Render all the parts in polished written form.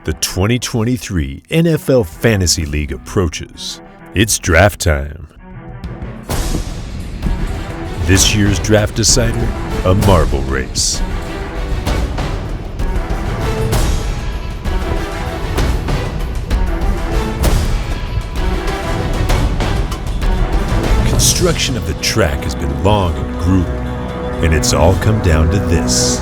The 2023 NFL Fantasy League approaches. It's draft time. This year's draft decider, a marble race. Construction of the track has been long and grueling, and it's all come down to this.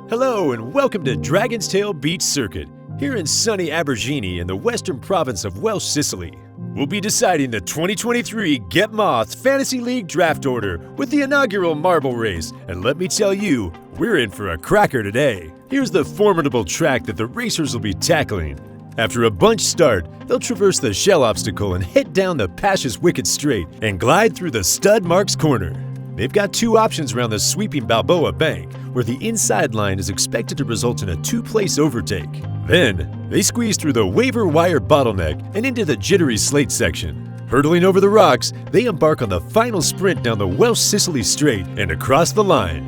Hello and welcome to Dragon's Tail Beach Circuit, here in sunny Abergini in the western province of Welsh Sicily. We'll be deciding the 2023 Get Mothed Fantasy League draft order with the inaugural marble race, and let me tell you, we're in for a cracker today. Here's the formidable track that the racers will be tackling. After a bunch start, they'll traverse the shell obstacle and head down the Pasha's Wicket Straight and glide through the Stud Marks Corner. They've got two options around the sweeping Balboa Bank, where the inside line is expected to result in a two-place overtake. Then, they squeeze through the waiver wire bottleneck and into the jittery slate section. Hurtling over the rocks, they embark on the final sprint down the Welsh Sicily Straight and across the line.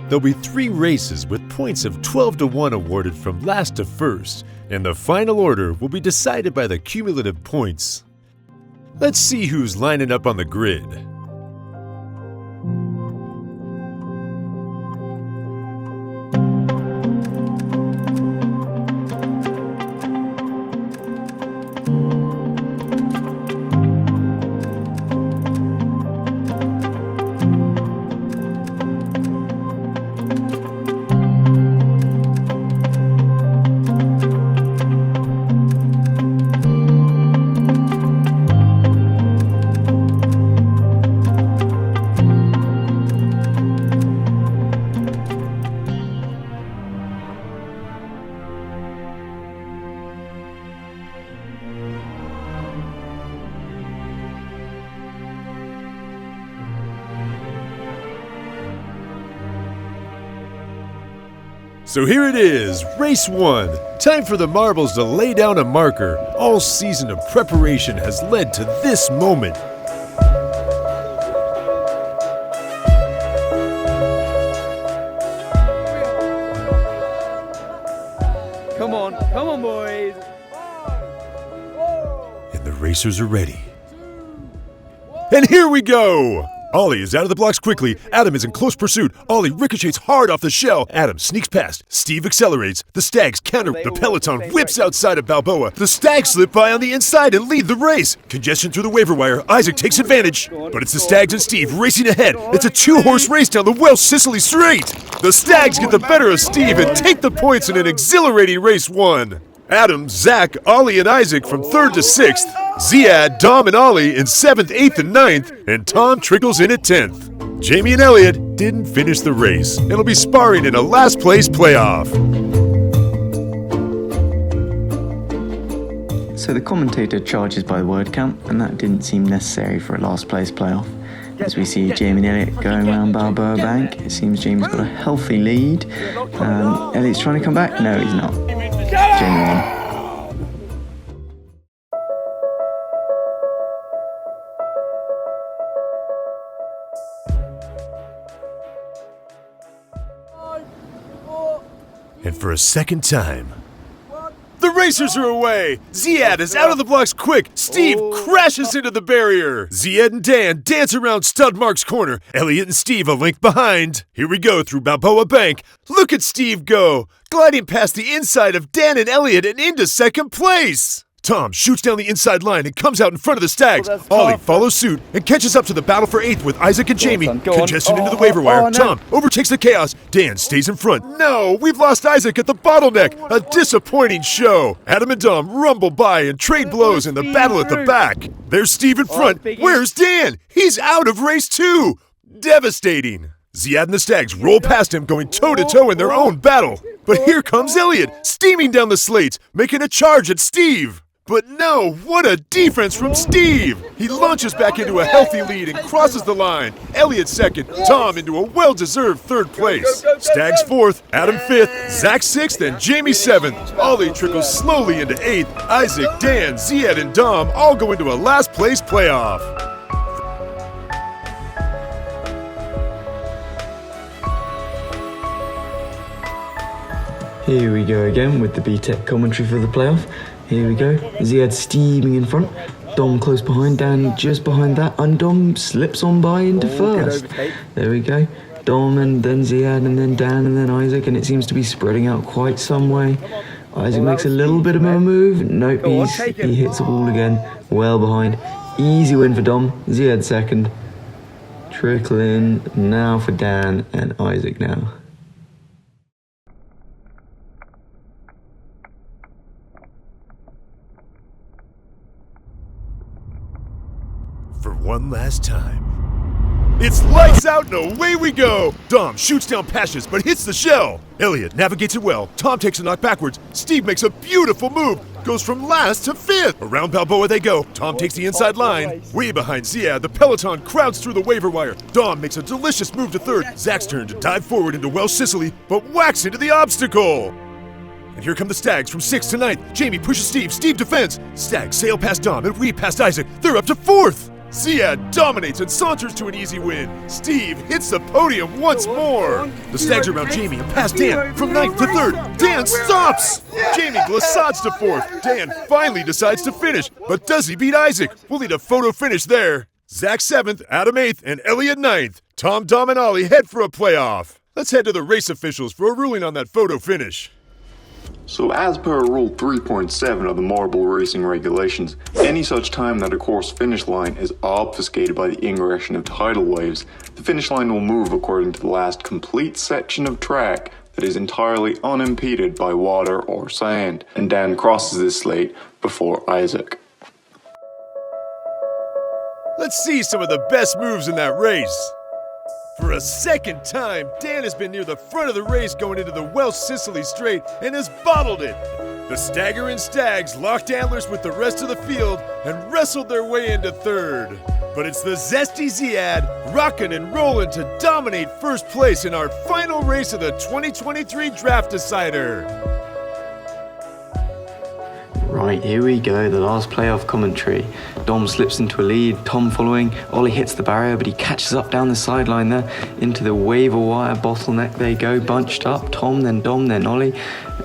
There'll be 3 races with points of 12-1 awarded from last to first, and the final order will be decided by the cumulative points. Let's see who's lining up on the grid. So here it is, race 1. Time for the marbles to lay down a marker. All season of preparation has led to this moment. Come on, boys. And the racers are ready. And here we go! Ollie is out of the blocks quickly. Adam is in close pursuit. Ollie ricochets hard off the shell. Adam sneaks past. Steve accelerates. The Stags counter. The peloton whips outside of Balboa. The Stags slip by on the inside and lead the race. Congestion through the waiver wire. Isaac takes advantage. But it's the Stags and Steve racing ahead. It's a 2-horse race down the Welsh Sicily Straight. The Stags get the better of Steve and take the points in an exhilarating race 1. Adam, Zach, Ollie, and Isaac from 3rd to 6th. Ziad, Dom, and Ollie in 7th, 8th, and 9th. And Tom trickles in at 10th. Jamie and Elliot didn't finish the race and will be sparring in a last-place playoff. So the commentator charges by the word count, and that didn't seem necessary for a last-place playoff. As we see Jamie and Elliot going around Balboa Bank, it seems Jamie's got a healthy lead. Elliot's trying to come back? No, he's not. Jamie won. And for a second time, the racers are away! Ziad is out of the blocks quick! Steve crashes into the barrier! Ziad and Dan dance around Stud Marks Corner. Elliot and Steve a link behind. Here we go through Balboa Bank. Look at Steve go! Gliding past the inside of Dan and Elliot and into second place! Tom shoots down the inside line and comes out in front of the Stags. Ollie follows suit and catches up to the battle for 8th with Isaac and Jamie. Congestion into the waiver wire. Tom overtakes the chaos. Dan stays in front. No, we've lost Isaac at the bottleneck. A disappointing show. Adam and Dom rumble by and trade blows in the battle at the back. There's Steve in front. Where's Dan? He's out of race 2. Devastating! Ziad and the Stags roll past him, going toe-to-toe in their own battle. But here comes Elliot, steaming down the slates, making a charge at Steve. But no, what a defense from Steve! He launches back into a healthy lead and crosses the line. Elliot second, Tom into a well-deserved third place. Stags fourth, Adam fifth, Zach sixth, and Jamie seventh. Ollie trickles slowly into eighth. Isaac, Dan, Ziad, and Dom all go into a last place playoff. Here we go again with the BTEC commentary for the playoff. Here we go. Ziad steaming in front. Dom close behind. Dan just behind that. And Dom slips on by into first. There we go. Dom and then Ziad and then Dan and then Isaac. And it seems to be spreading out quite some way. Isaac makes a little bit of a move. Nope, he hits the wall again. Well behind. Easy win for Dom. Ziad second. Trickle in now for Dan and Isaac now. For one last time. It's lights out and away we go! Dom shoots down Pashas but hits the shell. Elliot navigates it well. Tom takes a knock backwards. Steve makes a beautiful move. Goes from last to fifth. Around Balboa they go. Tom takes the inside line. Way behind Ziad, the peloton crowds through the waiver wire. Dom makes a delicious move to third. Zach's turn to dive forward into Welsh Sicily, but whacks into the obstacle. And here come the Stags from 6th to 9th. Jamie pushes Steve. Steve defends. Stags sail past Dom and weave past Isaac. They're up to 4th. Ziad dominates and saunters to an easy win. Steve hits the podium once more. The Stags are around Jamie and past Dan from 9th to 3rd. Dan stops! Jamie glissades to 4th. Dan finally decides to finish, but does he beat Isaac? We'll need a photo finish there. Zach 7th, Adam 8th, and Elliot 9th. Tom, Dom, and Ollie head for a playoff. Let's head to the race officials for a ruling on that photo finish. So as per Rule 3.7 of the Marble Racing Regulations, any such time that a course finish line is obfuscated by the ingression of tidal waves, the finish line will move according to the last complete section of track that is entirely unimpeded by water or sand, and Dan crosses this slate before Isaac. Let's see some of the best moves in that race. For a second time, Dan has been near the front of the race going into the Welsh Sicily Straight and has bottled it. The staggering Stags locked antlers with the rest of the field and wrestled their way into 3rd. But it's the zesty Ziad rocking and rolling to dominate first place in our final race of the 2023 Draft Decider. Right, here we go, the last playoff commentary. Dom slips into a lead, Tom following. Ollie hits the barrier, but he catches up down the sideline there into the waiver wire bottleneck. They go, bunched up. Tom, then Dom, then Ollie,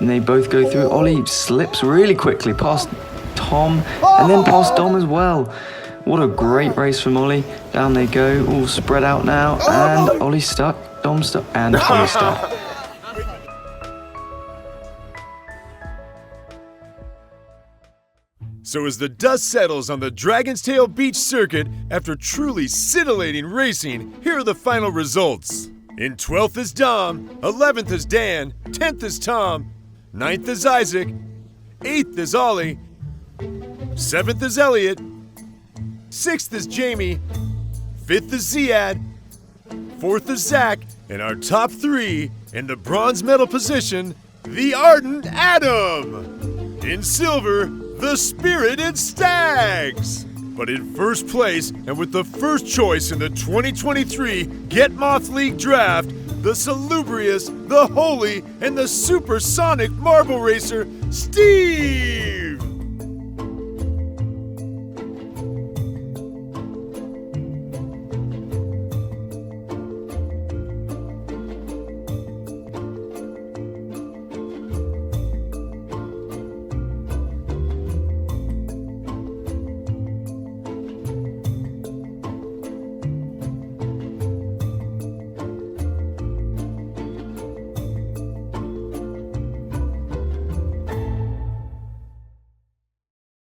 and they both go through. Ollie slips really quickly past Tom and then past Dom as well. What a great race from Ollie. Down they go, all spread out now, and Ollie's stuck, Dom's stuck, and Tommy's stuck. So as the dust settles on the Dragon's Tail Beach circuit after truly scintillating racing, here are the final results. In 12th is Dom, 11th is Dan, 10th is Tom, 9th is Isaac, 8th is Ollie, 7th is Elliot, 6th is Jamie, 5th is Ziad, 4th is Zach, and our top 3 in the bronze medal position, the Ardent Adam. In silver, the Spirited Stags! But in first place, and with the first choice in the 2023 Get Mothed League Draft, the salubrious, the holy, and the supersonic marble racer, Steve!